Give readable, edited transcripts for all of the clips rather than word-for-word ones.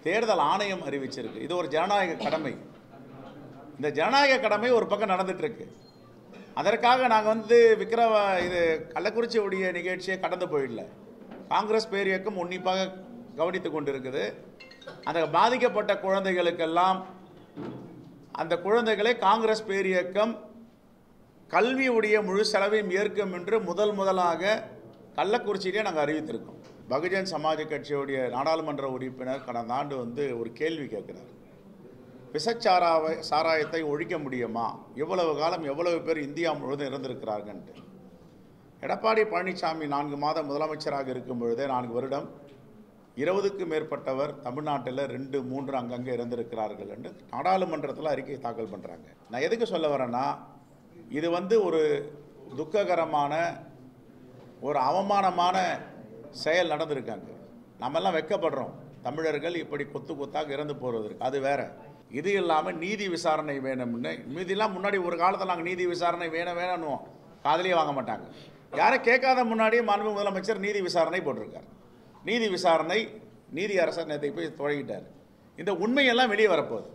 தேர்தல் ஆணையம் அறிவிச்சிருக்கு. இது ஒரு ஜனநாயக கடமை. இந்த ஜனநாயக கடமை ஒரு பக்கம் நடந்துட்டு இருக்கு. அதற்காக நாங்கள் இது கள்ளக்குறிச்சி உடைய நிகழ்ச்சியை கடந்து போயிடல. காங்கிரஸ் பேரியக்கம் உன்னிப்பாக கவனித்து கொண்டிருக்குது. அந்த பாதிக்கப்பட்ட குழந்தைகளுக்கெல்லாம் அந்த குழந்தைகளை காங்கிரஸ் பேரியக்கம் கல்வியுடைய முழு செலவையும் ஏற்கும் என்று முதலாக கள்ளக்குறிச்சியிலே நாங்கள் அறிவித்திருக்கோம். பகுஜன் சமாஜ் கட்சியுடைய நாடாளுமன்ற உறுப்பினர் கடந்த ஆண்டு ஒரு கேள்வி கேட்கிறார். சாராயத்தை ஒழிக்க முடியுமா? இவ்வளவு காலம் எவ்வளவு பேர் இந்தியா முழுவதும் இருந்திருக்கிறார்கள். எடப்பாடி பழனிசாமி 4 மாதம் முதலமைச்சராக இருக்கும் பொழுதே 4 வருடம் 20க்கும் மேற்பட்டவர் தமிழ்நாட்டில் 2, 3 அங்கங்கே இருந்திருக்கிறார்கள் என்று நாடாளுமன்றத்தில் அறிக்கை தாக்கல் பண்ணுறாங்க. நான் எதுக்கு சொல்ல வரேன்னா, இது ஒரு துக்ககரமான ஒரு அவமானமான செயல் நடந்திருக்காங்க. நம்மெல்லாம் வெட்கப்படுறோம். தமிழர்கள் இப்படி கொத்து கொத்தாக இறந்து போகிறதுக்கு. அது வேற. இது இல்லாமல் நீதி விசாரணை வேணும்னு மீதிலாம் முன்னாடி ஒரு காலத்தில் நாங்கள் நீதி விசாரணை வேணும்னுவோம். காதலியே வாங்க மாட்டாங்க. யாரும் கேட்காத முன்னாடியே மாண்பு முதலமைச்சர் நீதி விசாரணை போட்டிருக்கார். நீதி விசாரணை நீதி அரசர் நேற்று போய் தொடங்கிட்டார். இந்த உண்மையெல்லாம் வெளியே வரப்போகுது.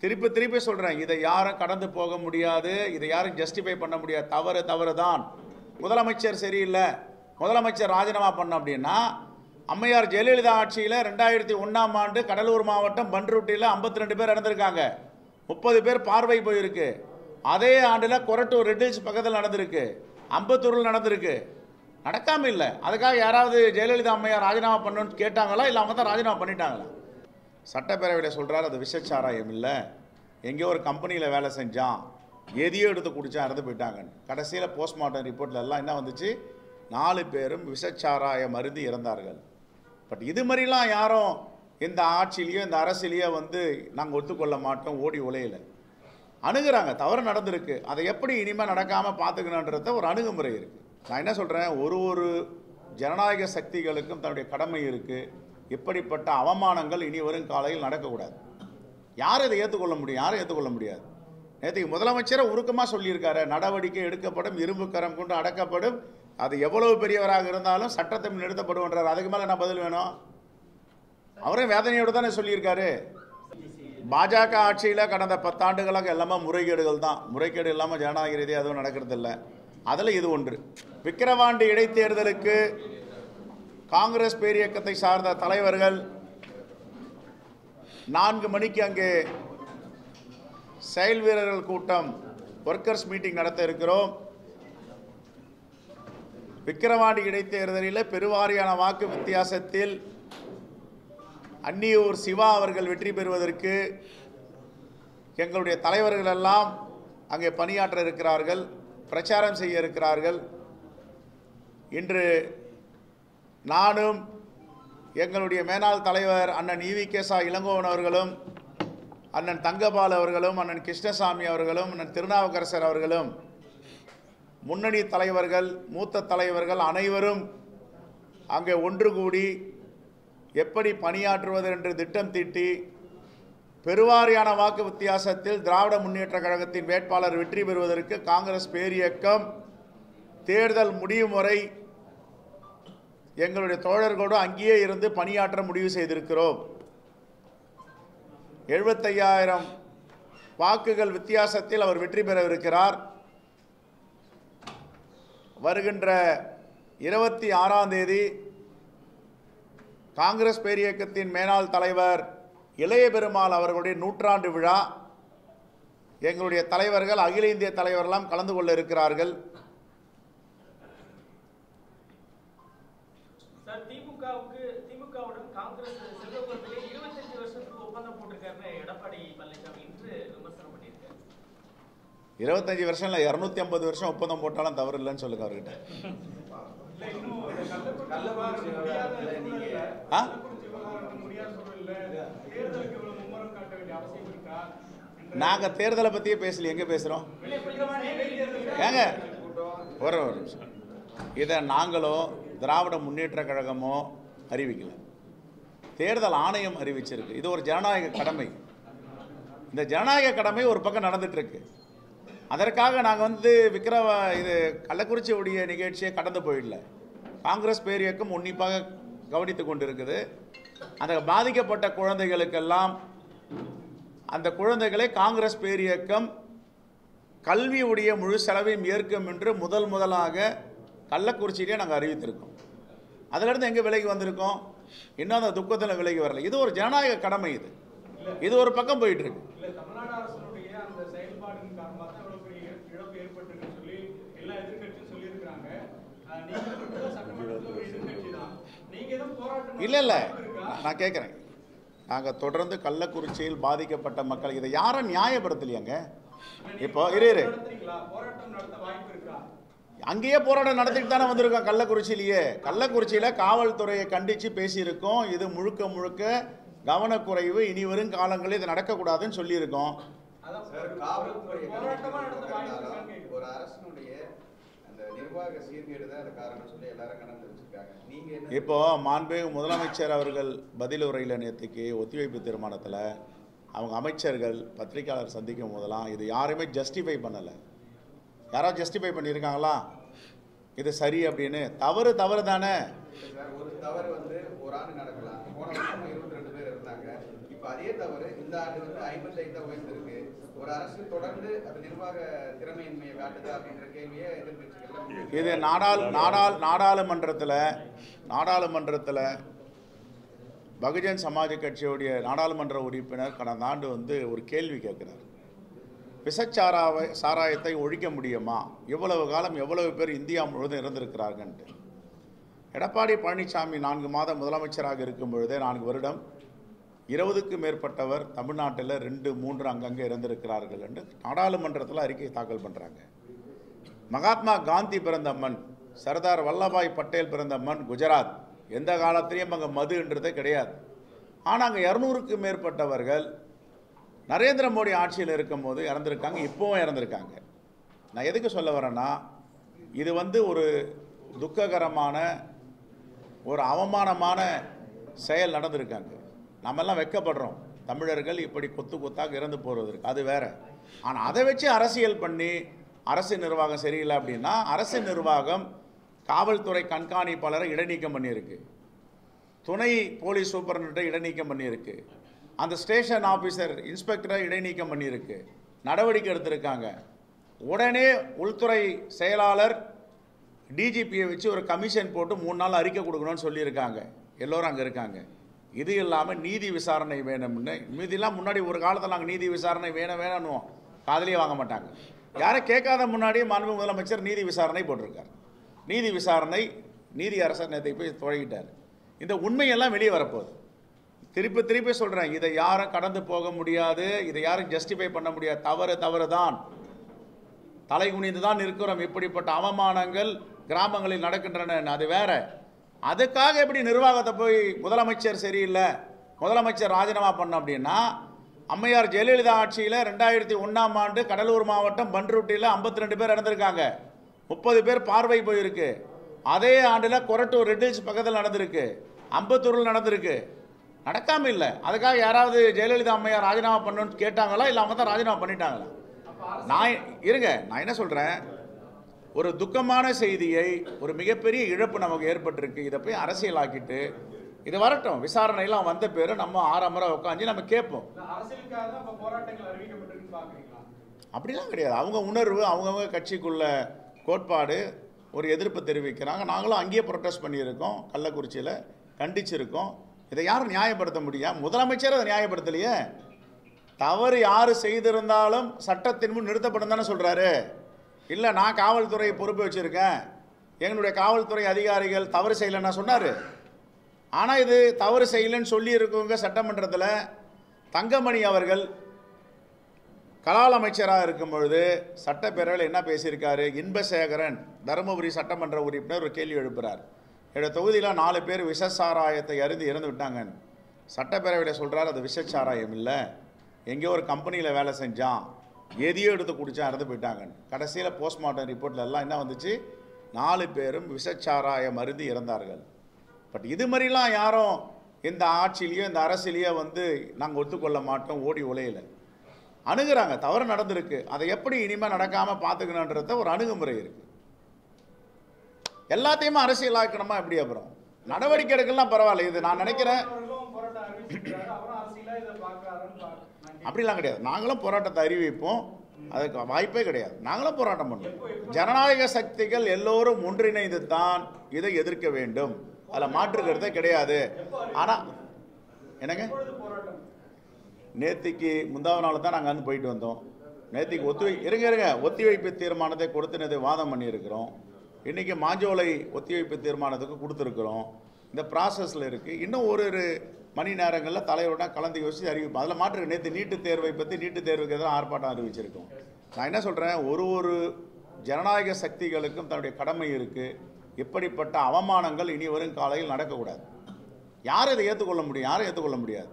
திருப்பி சொல்கிறேன், இதை யாரும் கடந்து போக முடியாது. இதை யாரும் ஜஸ்டிஃபை பண்ண முடியாது. தவறு தான். முதலமைச்சர் சரியில்லை, முதலமைச்சர் ராஜினாமா பண்ண அப்படின்னா, அம்மையார் ஜெயலலிதா ஆட்சியில் 2001ஆம் ஆண்டு கடலூர் மாவட்டம் பன்ருட்டியில் 52 பேர் இறந்திருக்காங்க. 30 பேர் பார்வை போயிருக்கு. அதே ஆண்டில் கொரட்டூர் ரெட்டில்ஸ் பக்கத்தில் நடந்திருக்கு. அம்பத்தூரில் நடந்திருக்கு. நடக்காமல் இல்லை. அதுக்காக யாராவது ஜெயலலிதா அம்மையார் ராஜினாமா பண்ணணும்னு கேட்டாங்களா? இல்லை அவங்க தான் ராஜினாமா பண்ணிட்டாங்களா? சட்டப்பேரவையில் சொல்கிறார், அது விஷச்சாராயம் இல்லை, எங்கேயோ ஒரு கம்பெனியில் வேலை செஞ்சான், எதையோ எடுத்து குடித்தா இறந்து போயிட்டாங்கன்னு. கடைசியில் போஸ்ட்மார்ட்டம் ரிப்போர்ட்டில் எல்லாம் என்ன வந்துச்சு? 4 பேரும் விஷச்சாராயம் அருந்தி இறந்தார்கள். பட் இது மாதிரிலாம் யாரும் இந்த ஆட்சியிலேயோ இந்த அரசியலையோ நாங்கள் ஒத்துக்கொள்ள மாட்டோம், ஓடி உலையில் அணுகுறாங்க. தவறு நடந்திருக்கு. அதை எப்படி இனிமேல் நடக்காமல் பார்த்துக்கணுன்றத ஒரு அணுகுமுறை இருக்குது. நான் என்ன சொல்கிறேன், ஒரு ஜனநாயக சக்திகளுக்கும் தன்னுடைய கடமை இருக்குது. இப்படிப்பட்ட அவமானங்கள் இனி வரும் காலையில் நடக்கக்கூடாது. யாரும் இதை ஏற்றுக்கொள்ள முடியும்? யாரும் ஏற்றுக்கொள்ள முடியாது. நேற்றுக்கு முதலமைச்சரை உருக்கமாக சொல்லியிருக்காரு, நடவடிக்கை எடுக்கப்படும், இரும்பு கரம் கொண்டு அடக்கப்படும், அது எவ்வளவு பெரியவராக இருந்தாலும் சட்டத்தை நிறுத்தப்படுன்றார். அதுக்கு மேலே என்ன பதில் வேணும்? அவரே வேதனையோடு தானே சொல்லியிருக்காரு. பாஜக ஆட்சியில் கடந்த 10 ஆண்டுகளாக எல்லாமே முறைகேடுகள் தான். முறைகேடு இல்லாமல் ஜனநாயக ரீதியாக எதுவும் நடக்கிறது இல்லை. அதில் இது ஒன்று. விக்கிரவாண்டி இடைத்தேர்தலுக்கு காங்கிரஸ் பேரியக்கத்தை சார்ந்த தலைவர்கள் 4 மணிக்கு அங்கே செயல் வீரர்கள் கூட்டம், ஒர்க்கர்ஸ் மீட்டிங் நடத்த இருக்கிறோம். விக்கிரவாண்டி இடைத்தேர்தலில் பெருவாரியான வாக்கு வித்தியாசத்தில் அன்னியூர் சிவா அவர்கள் வெற்றி பெறுவதற்கு எங்களுடைய தலைவர்கள் எல்லாம் அங்கே பணியாற்ற இருக்கிறார்கள், பிரச்சாரம் செய்ய இருக்கிறார்கள். இன்று நானும் எங்களுடைய மேனாள் தலைவர் அண்ணன் ஈவிகேசா இளங்கோவன் அவர்களும், அண்ணன் தங்கபால் அவர்களும், அண்ணன் கிருஷ்ணசாமி அவர்களும், அண்ணன் திருநாவுக்கரசர் அவர்களும், முன்னணி தலைவர்கள், மூத்த தலைவர்கள் அனைவரும் அங்கே ஒன்று கூடி எப்படி பணியாற்றுவது என்று திட்டம் தீட்டி பெருவாரியான வாக்கு வித்தியாசத்தில் திராவிட முன்னேற்ற கழகத்தின் வேட்பாளர் வெற்றி பெறுவதற்கு காங்கிரஸ் பேரியக்கம் தேர்தல் முடியும் வரை எங்களுடைய தோழர்களோடு அங்கேயே இருந்து பணியாற்ற முடிவு செய்திருக்கிறோம். 75,000 வாக்குகள் வித்தியாசத்தில் அவர் வெற்றி பெறவிருக்கிறார். வருகின்ற 26ஆம் தேதி காங்கிரஸ் பேரியக்கத்தின் மேனாள் தலைவர் இளைய பெருமாள் அவர்களுடைய 100ஆண்டு விழா. எங்களுடைய தலைவர்கள், அகில இந்திய தலைவர்களெல்லாம் கலந்து கொள்ள இருக்கிறார்கள். திமுகவுடன் காங்கிரஸ் 25 வருஷத்துக்கு ஒப்பந்தம் போட்டிருக்காருன்னு எடப்பாடி பழனிசாமி இன்று விமர்சனம் பண்ணியிருக்காரு. 25 வருஷம் இல்லை, 250 வருஷம் ஒப்பந்தம் போட்டாலும் தவறு இல்லைன்னு சொல்லுங்க அவர்கிட்ட. நாங்கள் தேர்தலை பற்றியே பேசல, எங்கே பேசுகிறோம்? ஏங்க ஒரு நிமிஷம். இதை நாங்களோ திராவிட முன்னேற்ற கழகமோ அறிவிக்கல, தேர்தல் ஆணையம் அறிவிச்சிருக்கு. இது ஒரு ஜனநாயக கடமை. இந்த ஜனநாயக கடமை ஒரு பக்கம் நடந்துட்டுருக்கு. அதற்காக நாங்கள் இது கள்ளக்குறிச்சி உடைய நிகழ்ச்சியை கடந்து போயிடல. காங்கிரஸ் பேரியக்கம் உன்னிப்பாக கவனித்து கொண்டிருக்குது. அந்த பாதிக்கப்பட்ட குழந்தைகளுக்கெல்லாம் அந்த குழந்தைகளை காங்கிரஸ் பேரியக்கம் கல்வியுடைய முழு செலவையும் ஏற்கும் என்று முதலாக கள்ளக்குறிச்சியிலே நாங்கள் அறிவித்திருக்கோம். அதிலிருந்து எங்கே விலகி வந்திருக்கோம்? இன்னும் அந்த துக்கத்தில் விலகி வரல. இது ஒரு ஜனநாயக கடமை. இது ஒரு பக்கம் போயிட்டு இருக்கு. தமிழ்நாடு அரசுடைய அந்த செயல்பாட்டின் காரணமாக தான் இவ்வளவு பெரிய இழப்பு ஏற்பட்டிருக்குன்னு சொல்லி எல்லா எதிர்க்கட்சியும் சொல்லியிருக்கிறாங்க. நீங்க சட்டமன்றத்தில் ஒரு எதிர்க்கட்சி தான், நீங்க எதுவும் போராட்டம் இல்லை நான் கேட்குறேன். நாங்கள் தொடர்ந்து கள்ளக்குறிச்சியில் பாதிக்கப்பட்ட மக்கள் இதை யாரும் நியாயப்படுத்தலையாங்க. இப்போ போராட்டம் நடத்த வாய்ப்பு இருக்கா? அங்கேயே போராட்டம் நடத்திட்டு தானே வந்திருக்கோம். கள்ளக்குறிச்சியில் காவல்துறையை கண்டித்து பேசியிருக்கோம். இது முழுக்க கவனக்குறைவு, இனி வரும் காலங்களில் இது நடக்கக்கூடாதுன்னு சொல்லியிருக்கோம். ஒரு அரசனுடைய அந்த நிர்வாக சீர்கேடு தான் அந்த காரணம் சொல்லி எல்லாரும் கணக்கு வச்சிருக்காங்க. இப்போ மாண்புமிகு முதலமைச்சர் அவர்கள் பதில் உரையில் நேற்றுக்கு ஒத்திவைப்பு தீர்மானத்தில் அவங்க அமைச்சர்கள் பத்திரிகையாளர் சந்திக்கும் போதெல்லாம் இது யாருமே ஜஸ்டிஃபை பண்ணலை. யாராவது ஜஸ்டிஃபை பண்ணியிருக்காங்களா இது சரி அப்படின்னு? தவறு தானே. ஒரு தவறு ஒரு ஆண்டு நடக்கலாம். போன வருஷம் 22 பேர் இருந்தாங்க. இப்போ அதே தவறு இந்த ஆண்டு 55 உயர்ந்திருக்கு. ஒரு அரசு தொடர்ந்து அது நிர்வாக திறமையின்மையை காட்டுதா அப்படின்ற கேள்வியை எதிர்கட்சிகள் இது நாடாளுமன்றத்தில் பகுஜன் சமாஜ் கட்சியுடைய நாடாளுமன்ற உறுப்பினர் கடந்த ஆண்டு ஒரு கேள்வி கேட்குறார். சாராயத்தை ஒழிக்க முடியுமா? இவ்வளவு காலம் எவ்வளவு பேர் இந்தியா முழுவதும் இருந்திருக்கிறார்கள்ட்டு. எடப்பாடி பழனிசாமி 4 மாதம் முதலமைச்சராக இருக்கும் பொழுதே 4 வருடம் 20க்கும் மேற்பட்டவர் தமிழ்நாட்டில் 2-3 அங்கங்கே இறந்திருக்கிறார்கள் என்று நாடாளுமன்றத்தில் அறிக்கை தாக்கல் பண்ணுறாங்க. மகாத்மா காந்தி பிறந்த மண், சர்தார் வல்லபாய் பட்டேல் பிறந்த மண் குஜராத். எந்த காலத்திலையும் அங்கே மதுன்றதே கிடையாது. ஆனால் அங்கே 200க்கும் மேற்பட்டவர்கள் நரேந்திர மோடி ஆட்சியில் இருக்கும்போது இறந்துருக்காங்க, இப்போவும் இறந்துருக்காங்க. நான் எதுக்கு சொல்ல வரேன்னா, இது ஒரு துக்ககரமான ஒரு அவமானமான செயல் நடந்திருக்காங்க. நம்மெல்லாம் வெட்கப்படுறோம், தமிழர்கள் இப்படி கொத்தாக இறந்து போகிறதுக்கு. அது வேற. ஆனால் அதை வச்சு அரசியல் பண்ணி அரசு நிர்வாகம் சரியில்லை அப்படின்னா, அரசு நிர்வாகம் காவல்துறை கண்காணிப்பாளரை இடைநீக்கம் பண்ணியிருக்கு, துணை போலீஸ் சூப்பரண்டை இடைநீக்கம் பண்ணியிருக்கு, அந்த ஸ்டேஷன் ஆஃபீஸர் இன்ஸ்பெக்டரை இடைநீக்கம் பண்ணியிருக்கு, நடவடிக்கை எடுத்திருக்காங்க. உடனே உள்துறை செயலாளர் டிஜிபியை வச்சு ஒரு கமிஷன் போட்டு 3 நாள் அறிக்கை கொடுக்கணும்னு சொல்லியிருக்காங்க. எல்லோரும் அங்கே இருக்காங்க. இது இல்லாமல் நீதி விசாரணை வேணும்னு மீதிலாம் முன்னாடி ஒரு காலத்தில் நாங்கள் நீதி விசாரணை வேணும்னுவோம், காதலியே வாங்க மாட்டாங்க. யாரும் கேட்காத முன்னாடியே மாண்பு முதலமைச்சர் நீதி விசாரணை போட்டிருக்கார். நீதி விசாரணை நீதி அரசர் நேற்று போய் துவங்கிட்டார். இந்த உண்மையெல்லாம் வெளியே வரப்போகுது. திருப்பி சொல்கிறேன், இதை யாரும் கடந்து போக முடியாது, இதை யாரும் ஜஸ்டிஃபை பண்ண முடியாது. தவறு தான். தலை குனிந்து தான் இருக்கிறோம். இப்படிப்பட்ட அவமானங்கள் கிராமங்களில் நடக்கின்றன, அது வேற. அதுக்காக எப்படி நிர்வாகத்தை போய் முதலமைச்சர் சரியில்லை, முதலமைச்சர் ராஜினாமா பண்ண அப்படின்னா, அம்மையார் ஜெயலலிதா ஆட்சியில் 2001ஆம் ஆண்டு கடலூர் மாவட்டம் பன்ருட்டியில் 52 பேர் இறந்திருக்காங்க, 30 பேர் பார்வை போயிருக்கு. அதே ஆண்டில் கொரட்டூர் ரெட்டில்ஸ் பக்கத்தில் நடந்திருக்கு, அம்பத்தூரில் நடந்திருக்கு. நடக்காமல் இல்லை. அதுக்காக யாராவது ஜெயலலிதா அம்மையார் ராஜினாமா பண்ணணும்னு கேட்டாங்களா, இல்லை அவங்க தான் ராஜினாமா பண்ணிட்டாங்களா? நான் என்ன சொல்கிறேன், ஒரு துக்கமான செய்தியை, ஒரு மிகப்பெரிய இழப்பு நமக்கு ஏற்பட்டிருக்கு. இதை போய் அரசியலாக்கிட்டு இது வரட்டும், விசாரணையெல்லாம் வந்த பேர் நம்ம 6 முறை உட்காந்து நம்ம கேட்போம். அப்படிலாம் கிடையாது. அவங்க உணர்வு, அவங்கவுங்க கட்சிக்குள்ள கோட்பாடு, ஒரு எதிர்ப்பு தெரிவிக்கிறாங்க. நாங்களும் அங்கேயே ப்ரொட்டஸ்ட் பண்ணியிருக்கோம், கள்ளக்குறிச்சியில் கண்டிச்சிருக்கோம். இதை யாரும் நியாயப்படுத்த முடியாது. முதலமைச்சர் அதை நியாயப்படுத்தலையே. தவறு யார் செய்திருந்தாலும் சட்டத்தின் முன் நிறுத்தப்படும் தானே சொல்கிறாரு. இல்லை, நான் காவல்துறை பொறுப்பு வச்சுருக்கேன், எங்களுடைய காவல்துறை அதிகாரிகள் தவறு செய்யலைன்னா சொன்னார். ஆனால் இது தவறு செய்யலைன்னு சொல்லியிருக்கவங்க சட்டமன்றத்தில் தங்கமணி அவர்கள் கலால் அமைச்சராக இருக்கும் பொழுது சட்டப்பேரவையில் என்ன பேசியிருக்காரு? இன்பசேகரன் தருமபுரி சட்டமன்ற உறுப்பினர் ஒரு கேள்வி எழுப்புகிறார். என்னோடய தொகுதியில் 4 பேர் விஷச்சாராயத்தை அருந்து இறந்து விட்டாங்கன்னு. சட்டப்பேரவையில் சொல்கிறார், அது விஷச்சாராயம் இல்லை, எங்கேயோ ஒரு கம்பெனியில் வேலை செஞ்சான், எதையோ எடுத்து குடித்தான், இறந்து போயிட்டாங்கன்னு. கடைசியில் போஸ்ட்மார்ட்டம் ரிப்போர்ட்டில் எல்லாம் என்ன வந்துச்சு? 4 பேரும் விஷச்சாராயம் அருந்து இறந்தார்கள். பட் இது மாதிரிலாம் யாரும் இந்த ஆட்சியிலையோ இந்த அரசியலையோ நாங்கள் ஒத்துக்கொள்ள மாட்டோம், ஓடி உலையில் அணுகுறாங்க. தவறு நடந்திருக்கு, அதை எப்படி இனிமேல் நடக்காமல் பார்த்துக்கணுன்றத ஒரு அணுகுமுறை இருக்குது. எல்லாத்தையுமே அரசியலாக்கணுமா எப்படி? அப்புறம் நடவடிக்கை எடுக்கலாம், பரவாயில்ல. இது நான் நினைக்கிறேன் சொல்றாரு. அவரும் அரசியலா இதை பார்க்கறாருன்னு நான் கேட்கிறேன். அப்படிலாம் கிடையாது. நாங்களும் போராட்டத்தை அறிவிப்போம். அதுக்கு வாய்ப்பே கிடையாது. நாங்களும் போராட்டம் பண்ணுவோம். ஜனநாயக சக்திகள் எல்லோரும் ஒன்றிணைந்து தான் இதை எதிர்க்க வேண்டும். அதில் மாற்றுக்கிறதே கிடையாது. ஆனால் என்னங்க, எப்பொழுது போராட்டம்? நேத்திக்கு முந்தாவது நாள் தான் நாங்கள் அங்கே போயிட்டு வந்தோம். நேத்திக்கு இருங்க ஒத்திவைப்பு தீர்மானத்தை கொடுத்து வாதம் பண்ணியிருக்கிறோம். இன்றைக்கி மாஞ்சோலை ஒத்திவைப்பு தீர்மானத்துக்கு கொடுத்துருக்குறோம். இந்த ப்ராசஸில் இருக்குது. இன்னும் ஒரு மணி நேரங்களில் தலைவரோட கலந்து யோசித்து அறிவிப்போம். அதில் மாற்று நேற்று நீட்டுத் தேர்வை பற்றி நீட்டுத் தேர்வுக்கு எதிராக ஆர்ப்பாட்டம் அறிவிச்சிருக்கோம். நான் என்ன சொல்கிறேன், ஒரு ஜனநாயக சக்திகளுக்கும் தன்னுடைய கடமை இருக்குது. இப்படிப்பட்ட அவமானங்கள் இனி வரும் காலையில் நடக்கக்கூடாது. யாரும் இதை ஏற்றுக்கொள்ள முடியும்? யாரும் ஏற்றுக்கொள்ள முடியாது.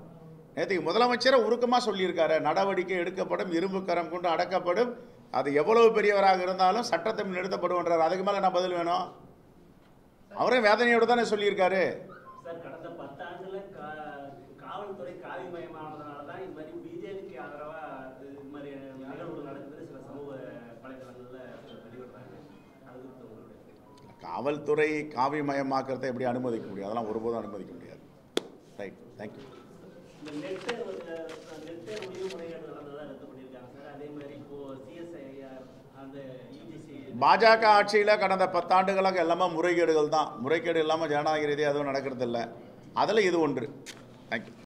நேற்றுக்கு முதலமைச்சரை உருக்கமாக சொல்லியிருக்காரு, நடவடிக்கை எடுக்கப்படும், இரும்பு கரம் கொண்டு அடக்கப்படும், அது எவ்வளவு பெரியவராக இருந்தாலும் சட்டத்தை நிறுத்தப்படும்ன்றார். அதுக்கு மேலே என்ன பதில் வேணும்? அவரே வேதனையோடு தானே சொல்லியிருக்காரு. சார், கடந்த 10 ஆண்டுல காவல்துறை காவிமயமானதுனால தான் இது மாதிரி பிஜேபிக்கு ஆதரவா இது மாதிரி நிகழ்வுகள் நடக்குது சில சமூக வலைதளங்கள்ல வெளியிடுறாங்க. அது காவல்துறை காவிமயமாக்கிறதை எப்படி அனுமதிக்க முடியும்? அதெல்லாம் ஒருபோதும் அனுமதிக்க முடியாது. Right, thank you. இந்த நெட்டை முடிவு முறைகேடு நடந்ததா ரத்து பண்ணியிருக்காங்க சார். அதே மாதிரி இப்போ சிஎஸ்ஐஆர் அந்த யூஜிசி பாஜக ஆட்சியில் கடந்த 10 ஆண்டுகளாக எல்லாமே முறைகேடுகள் தான். முறைகேடு இல்லாமல் ஜனநாயக ரீதியாக எதுவும் நடக்கிறது இல்லை. அதில் இது ஒன்று. தேங்க்யூ.